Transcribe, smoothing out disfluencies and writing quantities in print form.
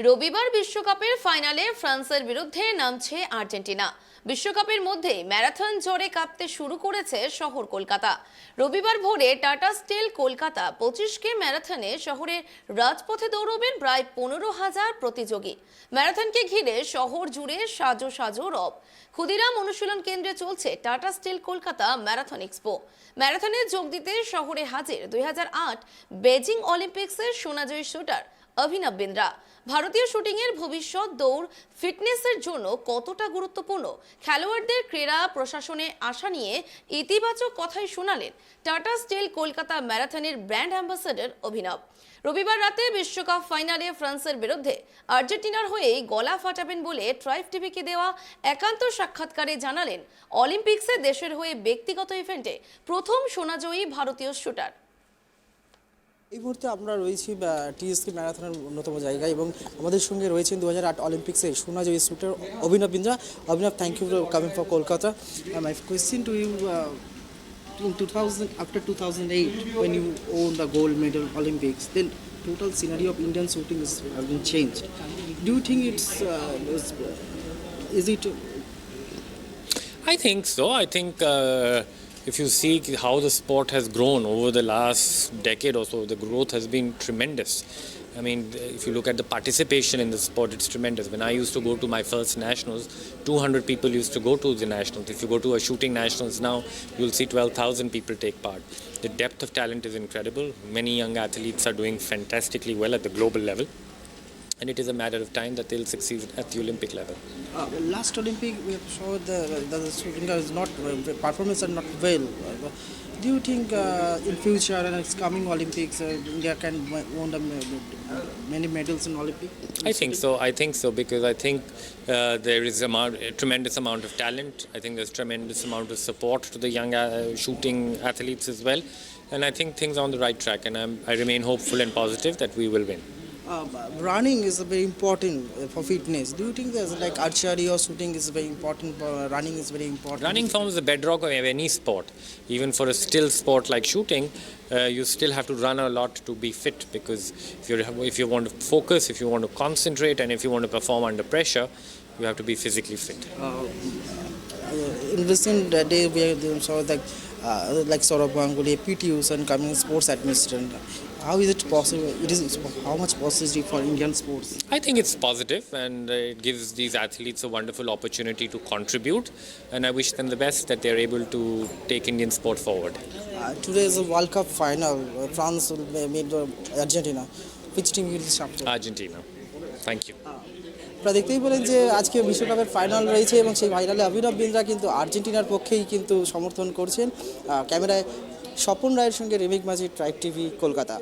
রবিবার বিশ্বকাপের ফাইনালে ফ্রান্সের বিরুদ্ধে নামছে আর্জেন্টিনা। বিশ্বকাপের মধ্যে ম্যারাথন জ্বরে কাঁপতে শুরু করেছে শহর কলকাতা। রবিবার ভোরে টাটা স্টিল কলকাতা 25K ম্যারাথনে শহরের রাজপথে দৌড়বেন প্রায় 15,000 প্রতিযোগী। ম্যারাথনকে ঘিরে শহর জুড়ে সাজো সাজো রব। ক্ষুদিরাম অনুশীলন কেন্দ্রে চলছে Tata Steel Kolkata marathon expo. ম্যারাথনে যোগ দিতে শহরে হাজির 2008 বেজিং অলিম্পিক্সের সোনাজয়ী শুটার অভিনব বিন্দ্রা। ভারতীয় শুটিংয়ের ভবিষ্যৎ দৌড় ফিটনেসের জন্য কতটা গুরুত্বপূর্ণ, খেলোয়াড়দের ক্রীড়া প্রশাসনে আশা নিয়ে ইতিবাচক কথাই শোনালেন টাটা স্টিল কলকাতা ম্যারাথনের ব্র্যান্ড অ্যাম্বাসেডর অভিনব। রবিবার রাতে বিশ্বকাপ ফাইনালে ফ্রান্সের বিরুদ্ধে আর্জেন্টিনার হয়েই গলা ফাটাবেন বলে ট্রাইভ টিভিকে দেওয়া একান্ত সাক্ষাৎকারে জানালেন অলিম্পিক্সে দেশের হয়ে ব্যক্তিগত ইভেন্টে প্রথম সোনাজয়ী ভারতীয় শুটার। এই মুহূর্তে আমরা রয়েছি টিএসকে ম্যারাথনের অন্যতম জায়গায় এবং আমাদের সঙ্গে রয়েছেন 2008 অলিম্পিক্সে সোনাজয়ী shooter Abhinav Bindra. Abhinav, thank you for coming for Kolkata. My question to you, in 2000, after 2008 when you won the gold medal Olympics, then total scenario of Indian shooting has been changed. Do you think is it? I think so. I think if you see how the sport has grown over the last decade or so, the growth has been tremendous. I mean, if you look at the participation in the sport, it's tremendous. When I used to go to my first nationals, 200 people used to go to the nationals. If you go to a shooting nationals now, you'll see 12,000 people take part. The depth of talent is incredible. Many young athletes are doing fantastically well at the global level. And it is a matter of time that they'll succeed at the Olympic level. Last Olympic, we have shown the shooting is not performance are not well. Do you think in future and its coming Olympics, India can win many medals in Olympics? I think so. I think so because I think there is a tremendous amount of talent. I think there's tremendous amount of support to the young shooting athletes as well, and I think things are on the right track. And I remain hopeful and positive that we will win. Running is very important for fitness. Do you think there's like archery or shooting is very important? Running is very important. Running forms the bedrock of any sport. Even for a still sport like shooting, you still have to run a lot to be fit because if you want to focus, if you want to concentrate, and if you want to perform under pressure, you have to be physically fit. In recent days, we saw like Saurabh Ganguly, PT Ushan coming sports administrator. How is it possible? How much positive for Indian sports? I think it's positive and it gives these athletes a wonderful opportunity to contribute, and I wish them the best that they're able to take Indian sport forward. Today is a World Cup final. France will meet Argentina. Which team will support? Argentina. Thank you. আপনারা দেখতেই পেলেন যে আজকে বিশ্বকাপের final রয়েছে এবং সেই ফাইনালে অভিনব বিন্দ্রা কিন্তু আর্জেন্টিনার পক্ষেই কিন্তু সমর্থন করছেন। ক্যামেরায় স্বপন রায়ের সঙ্গে রেমিক মাঝি, ট্রাইব টিভি, কলকাতা।